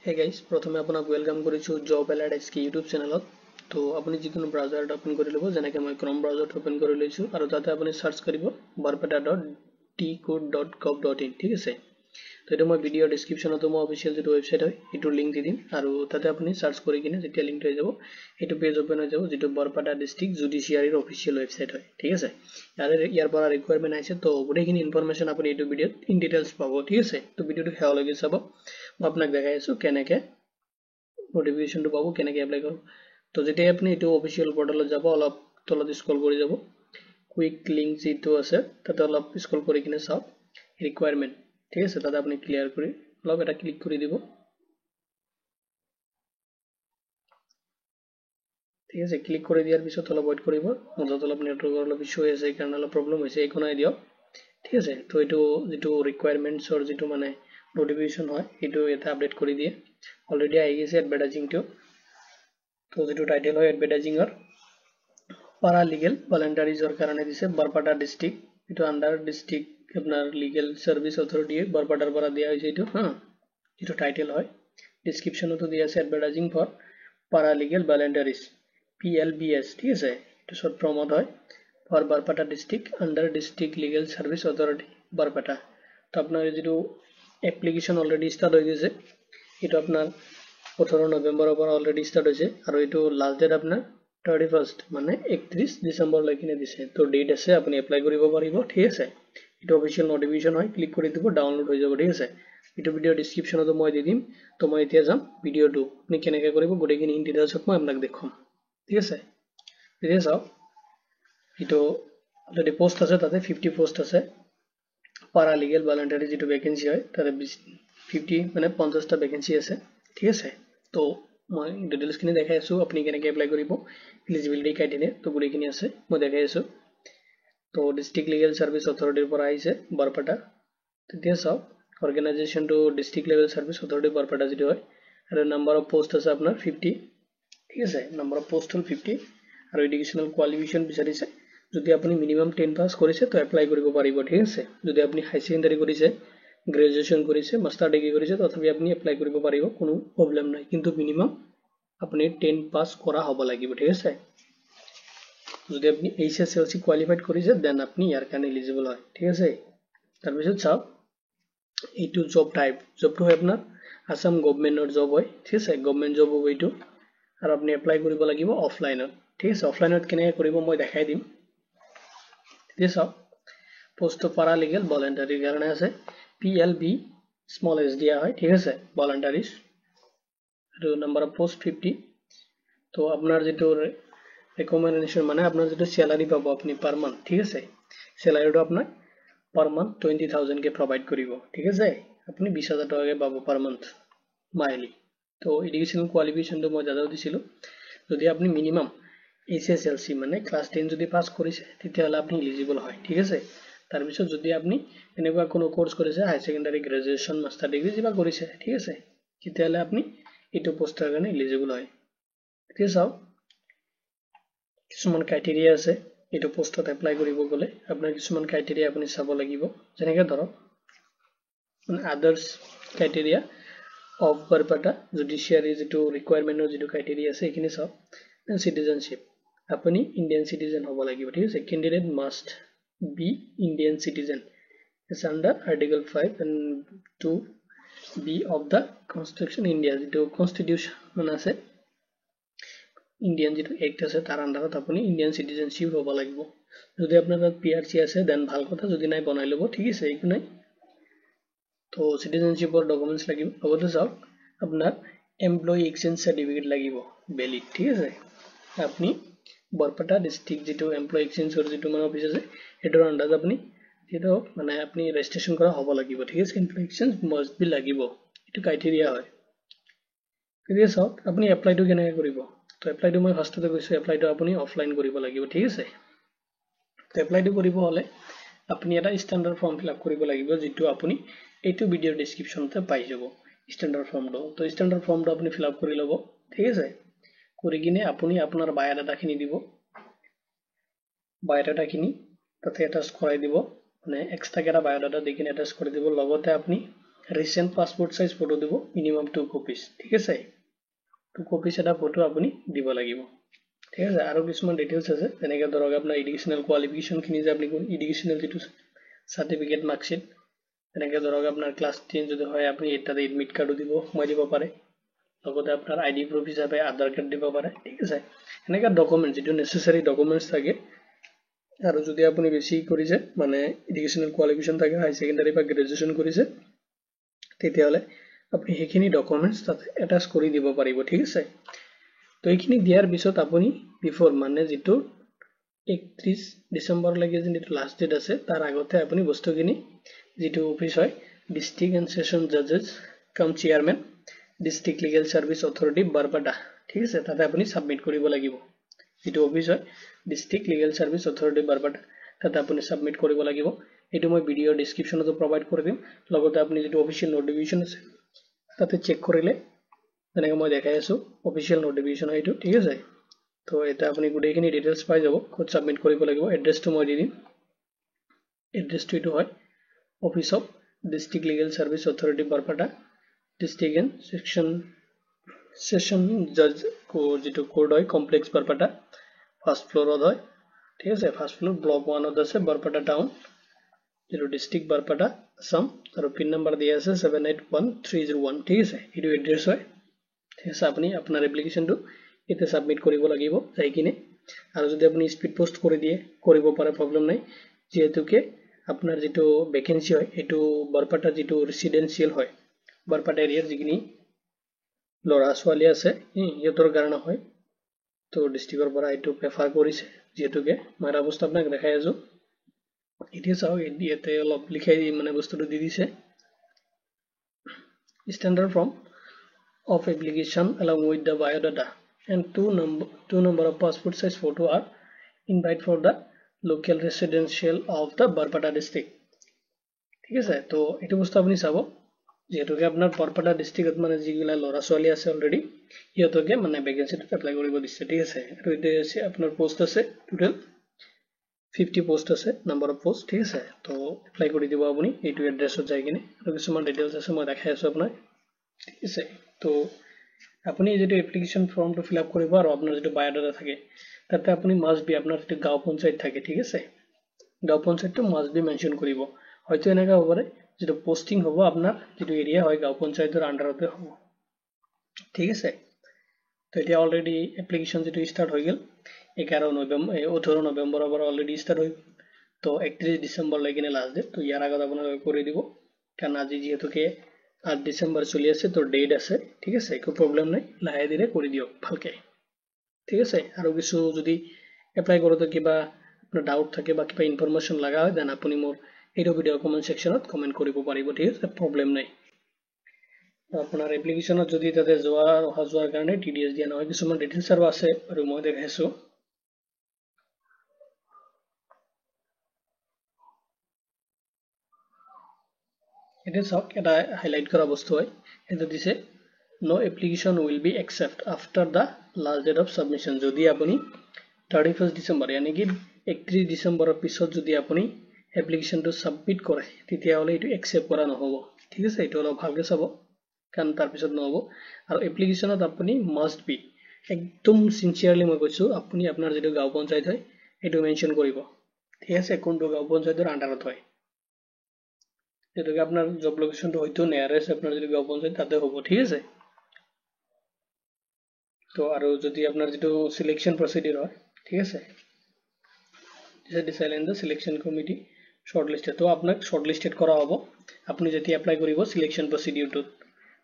Hey guys, প্ৰথমে আপোনাক welcome কৰিছো জব এলাৰ্ট এক্সকে ইউটিউব চেনেলত। তো আপুনি যিকোনো ব্ৰাউজাৰত ওপেন কৰি ল'ব, যেনেকৈ মই ক্ৰম ব্ৰাউজাৰত ওপেন কৰি লৈছো আৰু তাতে আপুনি সাৰ্চ কৰিব barpeta.tcode.gov.in। ঠিক আছে, তো এটা মই ভিডিঅ ডেসক্ৰিপচনতো মই অফিচিয়েল যেটো ওয়েবসাইট হয় এটো লিংক দি দিম আৰু তাতে আপুনি সাৰ্চ কৰি কিনে যেতিয়া লিংকটো হৈ যাব এটো পেজ ওপেন হৈ যাব যেটো বৰপেটা ডিস্ট্ৰিক্ট জুডিচিয়াৰীৰ অফিচিয়েল ওয়েবসাইট হয়। ঠিক আছে, ইয়াৰ পৰা ৰিকোয়াৰমেন্ট আছে, তো গোটেইখিনি ইনফৰমেশন আপুনি এটো ভিডিঅত ইন ডিটেইলছ পাব। ঠিক আছে, তো ভিডিঅটো শেষলৈকে চাব। মই আপোনাক দেখাই আছো কেনেকৈ নোটিফিকেশনটো পাব, কেনেকৈ এপ্লাই কৰিব। তো যেতিয়া আপুনি এটো অফিচিয়েল পোৰ্টালত যাব, অলপ তলত স্ক্ৰল কৰি যাব, কুইক লিংক যেটো আছে তাতে অলপ স্ক্ৰল কৰি কিনে চাওক ৰিকোয়াৰমেন্ট। ঠিক আছে, তাতে আপুনি ক্লিয়াৰ কৰি অলপ এটা ক্লিক কৰি দিব। ঠিক আছে, ক্লিক কৰি দিয়াৰ পিছত অলপ ওয়েট কৰিব, মধ্যত অলপ নেটৱৰ্কৰ অলপ ইস্যু হৈ আছে, কাৰণ অলপ প্ৰবলেম হৈছে, একো নাই দিয়ক। ঠিক আছে, তো এটো যেটো ৰিকোয়াৰমেন্টছৰ যেটো মানে নোটিফিকেশন হয় এটো এটা আপডেট কৰি দিয়ে। অলৰেডি আহি গৈছে এডভাৰটাইজিংটো। তো যেটো টাইটেল হয় এডভাৰটাইজিংৰ পাৰা লিগেল ভলান্টাৰিজৰ কাৰণে দিছে বৰপেটা ডিস্ট্ৰিক্ট, এটো আন্ডাৰ ডিস্ট্ৰিক্ট আপনাৰ লিগেল সাৰ্ভিস অথৰিটি বৰপেটাৰ পৰা দিয়া হৈছে এটো। এটো টাইটেল হয়, ডেসক্ৰিপচনতো দিয়া আছে advertising for paralegal volunteers PLBS। ঠিক আছে, এটো শৰ্ট ফৰ্মত হয় for Barpeta district under district legal service authority Barpeta. তো আপনাৰ যেটো এপ্লিকেশন অলৰেডি স্টাৰ্ট হৈ গৈছে, এটো আপনাৰ 18 নৱেম্বৰৰ পৰা অলৰেডি স্টাৰ্ট হৈছে আৰু এটো লাষ্ট ডেট আপনাৰ 31st মানে 31 ডিসেম্বৰ লৈকে দিছে। তো ডেট আছে, আপুনি এপ্লাই কৰিব পাৰিব। ঠিক আছে, এটো অফিচিয়েল নোটিফিকেশন হয়, ক্লিক কৰি দিব, ডাউনলোড হৈ যাব। ঠিক আছে, এটো ভিডিও ডেসক্ৰিপচনতো মই দি দিম। তো মই এতিয়া যাম ভিডিওটো আপুনি কেনেকৈ কৰিব গোটেইখিনি ইন ডিটেইলছত মই আপোনাক দেখাম। ঠিক আছে, এতিয়া চাওক এটো অলরেডি পোস্ট আছে, তাতে 50 পোস্ট আছে। পাৰা লিগেল ভলান্টারি যেটো ভ্যাকেন্সি হয় তাতে 50 মানে 50টা ভ্যাকেন্সি আছে। ঠিক আছে, তো মই ডিটেইলছখিনি দেখাই আছো, আপুনি কেনেকৈ এপ্লাই কৰিব, এলিজিবিলিটি ক্ৰাইটেৰিয়া তো গোটেইখিনি আছে মই দেখাই আছো। তো ডিস্ট্ৰিক্ট লিগেল সাৰ্ভিস অথৰিটিৰ পৰা আহিছে বৰপেটা। তেতিয়া চাওক অৰ্গেনাইজেশনটো district level service authority Barpeta যেটো হয়, আৰু নাম্বাৰ অফ পোস্ট আছে আপোনাৰ 50। ঠিক আছে, নাম্বাৰ অফ পোস্ট হ'ল 50 আৰু এডুকেশনাল কোৱালিফিকেশন বিচাৰিছে। যদি আপুনি মিনিমাম 10 পাস কৰিছে তো এপ্লাই কৰিব পাৰিব। ঠিক আছে, যদি আপুনি হাই সেকেন্ডাৰী কৰিছে, গ্ৰেজুৱেচন কৰিছে, মাস্টাৰ ডিগ্ৰী কৰিছে, তথাপি আপুনি এপ্লাই কৰিব পাৰিব, কোনো প্ৰবলেম নাই, কিন্তু মিনিমাম আপুনি 10 পাস কৰা হ'ব লাগিব। ঠিক আছে, যদি আপনি HSLC কোয়ালিফাইড কৰিছে দেন আপনি ইয়াৰ কাৰণে এলিজিবল হয়। ঠিক আছে, তাৰপিছত চাওক এইটো জব টাইপ, জবটো হয় আপোনাৰ আসাম গভৰ্নমেন্টৰ জব হয়। ঠিক আছে, গভৰ্নমেন্ট জব হ'ব এইটো, আৰু আপনি এপ্লাই কৰিব লাগিব অফলাইনত। ঠিক আছে, অফলাইনত কেনেকৈ কৰিব মই দেখাই দিম। ঠিক আছে, পোস্ট পাৰা লিগেল ভলান্টাৰিৰ কাৰণে আছে, PLB স্মল s দিয়া হয়। ঠিক আছে, ভলান্টাৰিজ আৰু নাম্বাৰ অফ পোস্ট 50। তো আপনার যেটো রেকমেন্ডেশন মানে আপনার যেটো স্যালারি পাবো আপনি পার মান্থ। ঠিক আছে, স্যালারিটো আপনার পার মান্থ 20,000 কে প্রোভাইড করিব। ঠিক আছে, আপনি 20,000 টাকা পাবো পার মান্থ মাইলি। তো এডুকেশনাল কোয়ালিফিকেশনটো মই দাদাও দিছিলো, যদি আপনি মিনিমাম HSLC মানে ক্লাস 10 যদি পাস কৰিছে তেতিয়াহলে আপনি এলিজিবল হয়। ঠিক আছে, তাৰপিছত যদি আপনি এনেকুৱা কোনো কোৰ্স কৰিছে, হাই সেকেন্ডাৰী, গ্ৰেজুৱেচন, মাস্টাৰ ডিগ্ৰী যিবা কৰিছে, ঠিক আছে, তেতিয়াহলে আপনি এইটো পোস্টৰ কাৰণে এলিজিবল হয়। এতিয়া চাওক কিছুমান ক্ৰাইটেৰিয়া আছে, এইটো পোস্টত এপ্লাই কৰিব গলে আপোনাৰ কিছুমান ক্ৰাইটেৰিয়া আপুনি চাব লাগিব, যেনেকৈ ধৰক আদাৰ্স ক্ৰাইটেৰিয়া অফ বৰপেটা জুডিচিয়াৰী যেটো ৰিকোয়াৰমেন্টৰ যেটো ক্ৰাইটেৰিয়া আছে এইখিনি চাওক। সিটিজেনশিপ, আপুনি ইণ্ডিয়ান সিটিজেন হ'ব লাগিব। ঠিক আছে, candidate must be Indian citizen as under article 5 and 2B of the constitution India, যেটো কনস্টিটিউশন আছে ইন্ডিয়ান যেটো এক্ট আছে তাৰ আন্ডাৰত আপুনি ইন্ডিয়ান সিটিজেনশিপ হ'ব লাগিব। যদি আপোনাৰ তাত PRC আছে দেন ভাল কথা, যদি নাই বনাই ল'ব। ঠিক আছে, একো নাই। তো সিটিজেনশিপৰ ডকুমেন্টস লাগিব। লগতে চাওক আপোনাৰ এমপ্লয়ি এক্সচেঞ্জ সাৰ্টিফিকেট লাগিব ভ্যালিড। ঠিক আছে, আপনি বৰপেটা ডিস্ট্ৰিক্ট যেটো এমপ্লয়ি এক্সচেঞ্জৰ যেটো মানে অফিস আছে এটোৰ আন্ডাৰত আপনি যেটো মানে আপনি ৰেজিষ্ট্ৰেচন কৰা হ'ব লাগিব। ঠিক আছে, এমপ্লয়ি এক্সচেঞ্জ মাস্ট বি লাগিব, এটো ক্ৰাইটেৰিয়া হয়। এতিয়া চাওক আপনি এপ্লাইটো কেনেকৈ কৰিব। তো এপ্লাইটো মই ফাৰ্ষ্টতে কৈছো, এপ্লাইটো আপুনি অফলাইন কৰিব লাগিব। ঠিক আছে, তো এপ্লাইটো কৰিব হলে আপুনি এটা ষ্টেণ্ডাৰ্ড ফৰ্ম ফিল আপ কৰিব লাগিব, যেটো আপুনি এইটো ভিডিঅ'ৰ ডেসক্ৰিপচনতে পাই যাব ষ্টেণ্ডাৰ্ড ফৰ্মটো। তো ষ্টেণ্ডাৰ্ড ফৰ্মটো আপুনি ফিল আপ কৰি ল'ব। ঠিক আছে, কৰি কিনে আপুনি আপোনাৰ বায়োডাটাখিনি দিব, বায়োডাটাখিনি তাতে এটাচ কৰাই দিব, মানে এক্সট্ৰাকে এটা বায়োডাটা দি কিনে এটাচ কৰি দিব। লগতে আপুনি রিসেন্ট পাসপোর্ট সাইজ ফটো দিব মিনিমাম 2 কপিজ ঠিক আছে 2 কপিজ এটা ফটো আপুনি দিব লাগিব ঠিক আছে আৰু কিছুমান ডিটেইলছ আছে যেনেকৈ ধৰক আপোনাৰ এডুকেশনাল কোৱালিফিকেশন খিনি যে আপুনি এডুকেশনাল যেটো সাৰ্টিফিকেট মাৰ্কশিট যেনেকৈ ধৰক আপোনাৰ ক্লাছ 10 যদি হয় আপুনি এটাতে এডমিট কাৰ্ডো দিব মই দিব পাৰে লগতে আপোনাৰ আইডি প্ৰুফ হিচাপে আধাৰ কাৰ্ড দিব পাৰে ঠিক আছে এনেকা ডকুমেন্ট যেটো নেসেসাৰি ডকুমেন্টস থাকে আৰু যদি আপুনি বেছি কৰিছে মানে এডুকেশনাল কোৱালিফিকেশন থাকে হাই সেকেন্ডাৰী বা গ্ৰেজুৱেচন কৰিছে তেতিয়াহলে আপুনি হেখিনি ডকুমেন্টস তাতে এটাচ কৰি দিব পাৰিব ঠিক আছে তো এইখিনি দিয়াৰ পিছত আপুনি বিফৰ মানে যেটো 31 ডিসেম্বৰ লৈকে যেটো লাষ্ট ডেট আছে তাৰ আগতে আপুনি বস্তুখিনি যেটো অফিস হয় ডিস্ট্ৰিক্ট এণ্ড সেশন জাজেস cum chairman district legal service authority Barpeta ঠিক আছে তাতে আপুনি সাবমিট কৰিব লাগিব যেটো অফিস হয় ডিস্ট্ৰিক্ট লিগেল সাৰ্ভিস অথৰিটি বাৰপাডা তাতে আপুনি সাবমিট কৰিব লাগিব এটো মই ভিডিও ডেসক্ৰিপচনতো প্ৰভাইড কৰি দিম লগতে আপুনি যেটো অফিচিয়েল নোটিফিকেশন আছে তাতে চেক কৰিলে যেনেকৈ মই দেখাই আছো অফিচিয়েল নোটিফিকেশন হয় এটো ঠিক আছে তো এটা আপুনি গুটেইখিনি ডিটেইলছ পাই যাব কোড সাবমিট কৰিব লাগিব এড্ৰেছটো মই দি দিম এড্ৰেছটো এটো হয় office of district legal service authority Barpeta district and session জজ কো যেটো কোড হয় কমপ্লেক্স বাৰপাডা ফাৰ্স্ট ফ্লোৰত হয় ঠিক আছে ফাৰ্স্ট ফ্লোৰ ব্লক 1 ত আছে বাৰপাডা টাউন যেটো ডিস্ট্ৰিক্ট বাৰপাডা আসাম আৰু পিন নম্বৰ দিয়া আছে 781301 ঠিক আছে এটো এড্ৰেছ হয় ঠিক আছে আপুনি আপোনাৰ এপ্লিকেশনটো এতে সাবমিট কৰিব লাগিব যাই কিনে আৰু যদি আপুনি স্পিড পোস্ট কৰি দিয়ে কৰিব পাৰে প্ৰবলেম নাই যেহেতুকে আপোনাৰ যেটো ভ্যাকেন্সি হয় এটো বাৰপাডা যেটো ৰেসিডেন্সিয়াল হয় বাৰপাডা এৰিয়াৰ যিখিনি লৰা ছোৱালী আছে ইহঁতৰ কাৰণে হয় তো ডিস্ট্ৰিক্টৰ পৰা এটো প্ৰেফাৰ কৰিছে যেহেতুকে মই অৱস্থা আপোনাক দেখাই আছো এতিয়া চাওক ইয়াতে অলপ লিখাই মানে বস্তুটো দি দিছে standard form of application along with the biodata and two number of passport size photo are invite for the local residential of the Barpata district ঠিক আছে তো এটো বস্তু আপুনি চাব যেহেতুকে আপোনাৰ বাৰপাডা ডিস্ট্ৰিক্টত মানে যিগিলা লৰা ছোৱালী আছে অলৰেডি ইহঁতকে মানে ভ্যাকেন্সিটো এপ্লাই কৰিব দিছে ঠিক আছে আৰু এতে আছে আপোনাৰ পোষ্ট আছে টোটাল 50 পোষ্ট আছে নাম্বাৰ অফ পোষ্ট ঠিক আছে তো এপ্লাই কৰি দিব আপুনি এইটো এড্ৰেছত যাই কিনে আৰু কিছুমান ডিটেইলছ আছে মই দেখাই আছো আপোনাক ঠিক আছে তো আপুনি যেটো এপ্লিকেশন ফৰ্মটো ফিল আপ কৰিব আৰু আপোনাৰ যেটো বায়োডাটা থাকে তাতে আপুনি মাস্ট বি আপোনাৰ যেটো গাঁও পঞ্চায়ত থাকে ঠিক আছে গাঁও পঞ্চায়তটো মাস্ট বি মেনশন কৰিব হয়তো এনেকা হ'ব পাৰে যেটো পোস্টিং হ'ব আপোনাৰ যেটো এৰিয়া হয় গাঁও পঞ্চায়তৰ আন্ডাৰতে হ'ব ঠিক আছে তো এটা অলৰেডি এপ্লিকেশন যেটো স্টাৰ্ট হৈ গল 11 নৱেম্বৰ 18 নৱেম্বৰৰ পৰা অলৰেডি স্টাৰ্ট হৈ তো 31 ডিসেম্বৰ লৈকে লাষ্ট ডেট তো ইয়াৰ আগত আপোনালোকে কৰি দিব কাৰণ আজি যেহেতুকে 8 ডিসেম্বৰ চলি আছে তো ডেট আছে ঠিক আছে একো প্ৰবলেম নাই লাহে ধীৰে কৰি দিয়ক ভালকে ঠিক আছে আৰু কিছু যদি এপ্লাই কৰোতে কিবা আপোনাৰ ডাউট থাকে বা কিবা ইনফৰমেশন লাগা হয় দেন আপুনি মোৰ এইটো ভিডিও কমেন্ট সেকশনত কমেন্ট কৰিব পাৰিব ঠিক আছে প্ৰবলেম নাই আপোনাৰ এপ্লিকেশনত যদি তাতে যোৱা অহা যোৱাৰ কাৰণে টিডিএছ দিয়া নহয় কিছুমান ডিটেইলছ আৰু আছে আৰু মই দেখাইছো এটা চাওক এটা হাইলাইট কৰা বস্তু হয় এটা দিছে no application will be accept after the last date of submission যদি আপুনি 31 ডিসেম্বৰ yani কি 31 ডিসেম্বৰৰ পিছত যদি আপুনি এপ্লিকেশনটো সাবমিট কৰে তেতিয়া হলে এটো একসেপ্ট কৰা নহব ঠিক আছে এটো অলপ ভালকে চাব কাৰণ তাৰ পিছত নহব আৰু এপ্লিকেশনত আপুনি মাস্ট বি একদম সিনসিয়াৰলি মই কৈছো আপুনি আপোনাৰ যেটো গাঁও পঞ্চায়ত হয় এটো মেনশন কৰিব ঠিক আছে কোনটো গাঁও পঞ্চায়তৰ আন্ডাৰত হয় যেটোকে আপোনাৰ জব লোকেশনটো হয়তো নিয়াৰেষ্ট আপোনাৰ যেটো গাঁও পঞ্চায়ত তাতে হ'ব ঠিক আছে তো আৰু যদি আপোনাৰ যেটো সিলেকশন প্ৰসিডিউৰ হয় ঠিক আছে this decide in the selection committee shortlisted তো আপোনাক শৰ্টলিস্টেড কৰা হ'ব আপুনি যদি এপ্লাই কৰিব সিলেকশন প্ৰসিডিউৰটো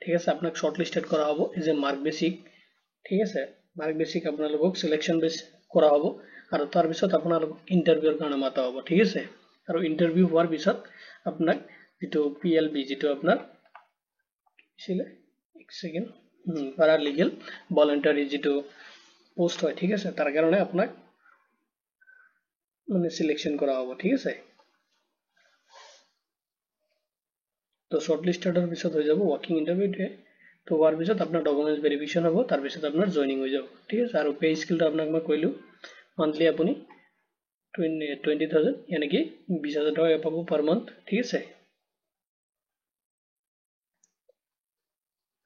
ঠিক আছে আপোনাক শৰ্টলিস্টেড কৰা হ'ব ইজ এ মাৰ্ক বেসিক ঠিক আছে মাৰ্ক বেসিক আপোনালোকক সিলেকশন বেস কৰা হ'ব আৰু তাৰ পিছত আপোনালোক ইন্টাৰভিউৰ কাৰণে মাতা হ'ব ঠিক আছে আৰু ইন্টাৰভিউ হোৱাৰ পিছত আপোনাক যেটো পিএলবি যেটো আপোনাৰ ছিল এক সেকেন্ড para legal voluntary যেটো পোস্ট হয় ঠিক আছে তাৰ কাৰণে আপোনাক মানে সিলেকশন কৰা হ'ব ঠিক আছে তো শৰ্টলিস্টেডৰ পিছত হৈ যাব ওয়াৰ্কিং ইন্টাৰভিউ তো হোৱাৰ পিছত আপোনাৰ ডকুমেন্টস ভেৰিফিকেশন হ'ব তাৰ পিছত আপোনাৰ জয়নিং হৈ যাব ঠিক আছে আৰু পে স্কেলটো আপোনাক মই কৈলো মান্থলি আপুনি 20000 yani কি 20000 টকা পাব পাৰ মান্থ ঠিক আছে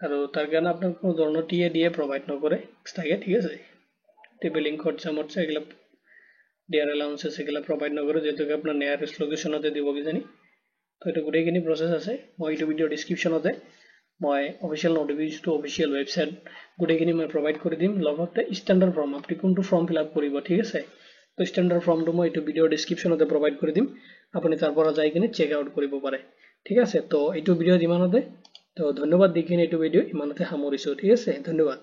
আৰু তাৰ কাৰণে আপোনাৰ কোনো ধৰণৰ টিএডিএ প্ৰভাইড নকৰে এক্সট্ৰাকে ঠিক আছে টেবিলিং খৰচা মৰচা এগুলা ডিআৰ এলাউন্সেছ এগুলা প্ৰভাইড নকৰে যেহেতুকে আপোনাৰ নিয়াৰেষ্ট লোকেশ্যনতে দিব কিজানি তো এইটো গোটেইখিনি প্ৰচেছ আছে মই এইটো ভিডিঅ' ডিছক্ৰিপশ্যনতে মই অফিচিয়েল নটিফিকেশ্যনটো অফিচিয়েল ৱেবছাইট গোটেইখিনি মই প্ৰভাইড কৰি দিম লগতে ষ্টেণ্ডাৰ্ড ফৰ্ম আপুনি কোনটো ফৰ্ম ফিল আপ কৰিব ঠিক আছে তো ষ্টেণ্ডাৰ্ড ফৰ্মটো মই এইটো ভিডিঅ'ৰ ডিছক্ৰিপশ্যনতে প্ৰভাইড কৰি দিম আপুনি তাৰ পৰা যাই কিনে চেক আউট কৰিব পাৰে ঠিক আছে তো এইটো ভিডিঅ' ইমানতে তো ধন্যবাদ দি কিনে এইটো ভিডিঅ' ইমানতে সামৰিছোঁ ঠিক আছে ধন্যবাদ